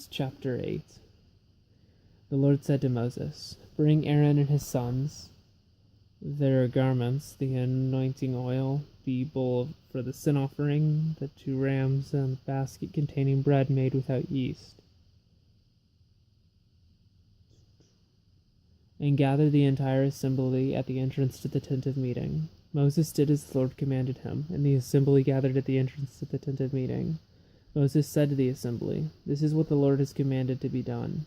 chapter 8. The Lord said to Moses, "Bring Aaron and his sons, their garments, the anointing oil, the bowl for the sin offering, the 2 rams, and the basket containing bread made without yeast, and gather the entire assembly at the entrance to the tent of meeting." Moses did as the Lord commanded him, and the assembly gathered at the entrance to the tent of meeting. Moses said to the assembly, "This is what the Lord has commanded to be done."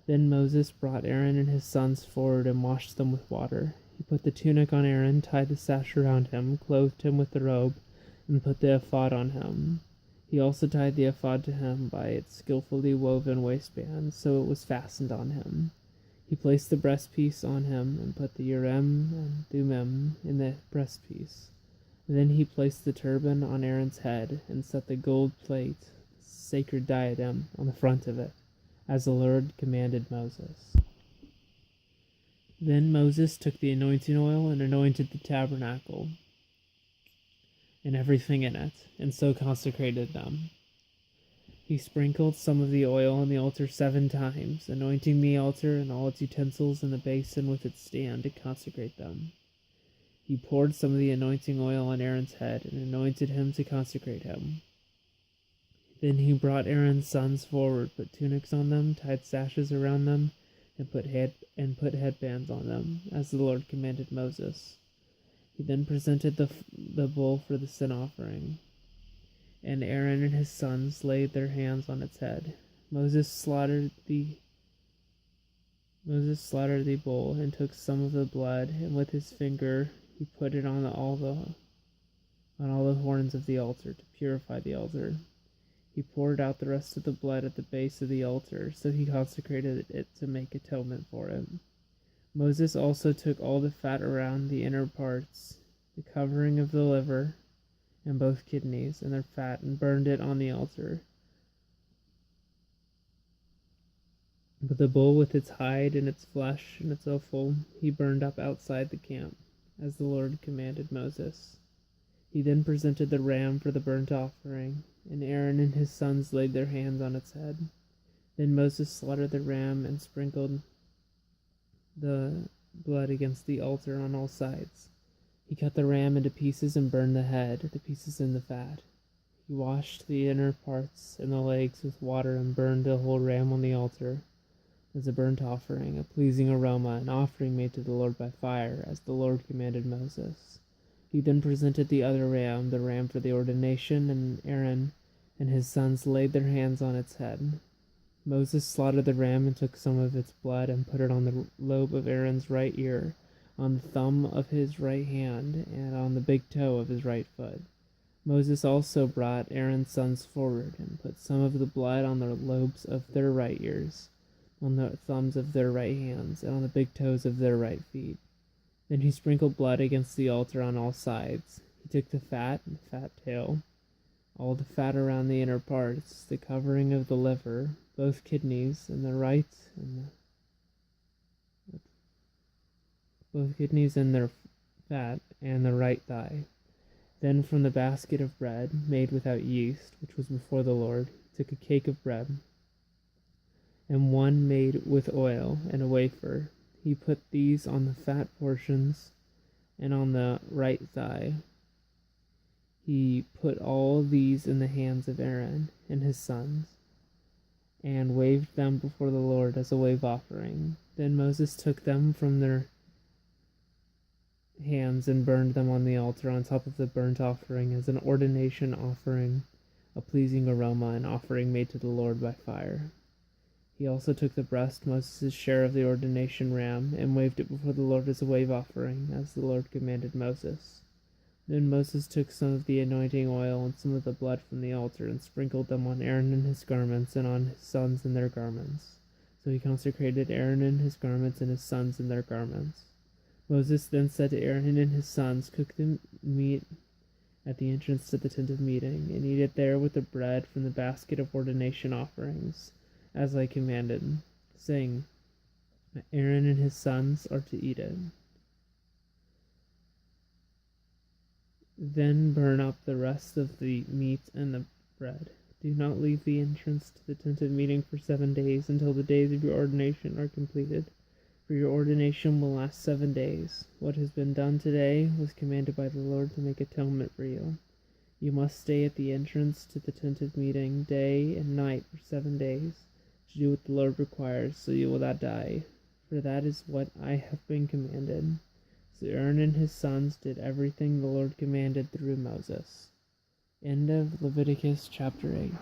Then Moses brought Aaron and his sons forward and washed them with water. He put the tunic on Aaron, tied the sash around him, clothed him with the robe, and put the ephod on him. He also tied the ephod to him by its skillfully woven waistband, so it was fastened on him. He placed the breastpiece on him and put the Urim and Thummim in the breastpiece. Then he placed the turban on Aaron's head and set the gold plate, the sacred diadem, on the front of it, as the Lord commanded Moses. Then Moses took the anointing oil and anointed the tabernacle and everything in it, and so consecrated them. He sprinkled some of the oil on the altar 7 times, anointing the altar and all its utensils and the basin with its stand to consecrate them. He poured some of the anointing oil on Aaron's head and anointed him to consecrate him. Then he brought Aaron's sons forward, put tunics on them, tied sashes around them, and put headbands on them, as the Lord commanded Moses. He then presented the bull for the sin offering, and Aaron and his sons laid their hands on its head. Moses slaughtered the bull and took some of the blood, and with his finger he put it on all the horns of the altar to purify the altar. He poured out the rest of the blood at the base of the altar, so he consecrated it to make atonement for it. Moses also took all the fat around the inner parts, the covering of the liver, and both kidneys and their fat, and burned it on the altar. But the bull with its hide and its flesh and its offal he burned up outside the camp, as the Lord commanded Moses. He then presented the ram for the burnt offering, and Aaron and his sons laid their hands on its head. Then Moses slaughtered the ram and sprinkled the blood against the altar on all sides. He cut the ram into pieces and burned the head, the pieces in the fat. He washed the inner parts and the legs with water and burned the whole ram on the altar as a burnt offering, a pleasing aroma, an offering made to the Lord by fire, as the Lord commanded Moses. He then presented the other ram, the ram for the ordination, and Aaron and his sons laid their hands on its head. Moses slaughtered the ram and took some of its blood and put it on the lobe of Aaron's right ear, on the thumb of his right hand, and on the big toe of his right foot. Moses also brought Aaron's sons forward and put some of the blood on the lobes of their right ears, on the thumbs of their right hands, and on the big toes of their right feet. Then he sprinkled blood against the altar on all sides. He took the fat and the fat tail, all the fat around the inner parts, the covering of the liver, both kidneys, and both kidneys and their fat, and the right thigh. Then from the basket of bread, made without yeast, which was before the Lord, he took a cake of bread, and one made with oil, and a wafer. He put these on the fat portions, and on the right thigh. He put all these in the hands of Aaron and his sons, and waved them before the Lord as a wave offering. Then Moses took them from their hands and burned them on the altar on top of the burnt offering as an ordination offering, a pleasing aroma, an offering made to the Lord by fire. He also took the breast, Moses' share of the ordination ram, and waved it before the Lord as a wave offering, as the Lord commanded Moses. Then Moses took some of the anointing oil and some of the blood from the altar, and sprinkled them on Aaron and his garments, and on his sons and their garments. So he consecrated Aaron and his garments, and his sons and their garments. Moses then said to Aaron and his sons, "Cook the meat at the entrance to the tent of meeting, and eat it there with the bread from the basket of ordination offerings, as I commanded, saying, Aaron and his sons are to eat it. Then burn up the rest of the meat and the bread. Do not leave the entrance to the tent of meeting for 7 days until the days of your ordination are completed, for your ordination will last 7 days. What has been done today was commanded by the Lord to make atonement for you. You must stay at the entrance to the tent of meeting day and night for 7 days, to do what the Lord requires, so you will not die, for that is what I have been commanded. So Aaron and his sons did everything the Lord commanded through Moses. End of Leviticus chapter 8.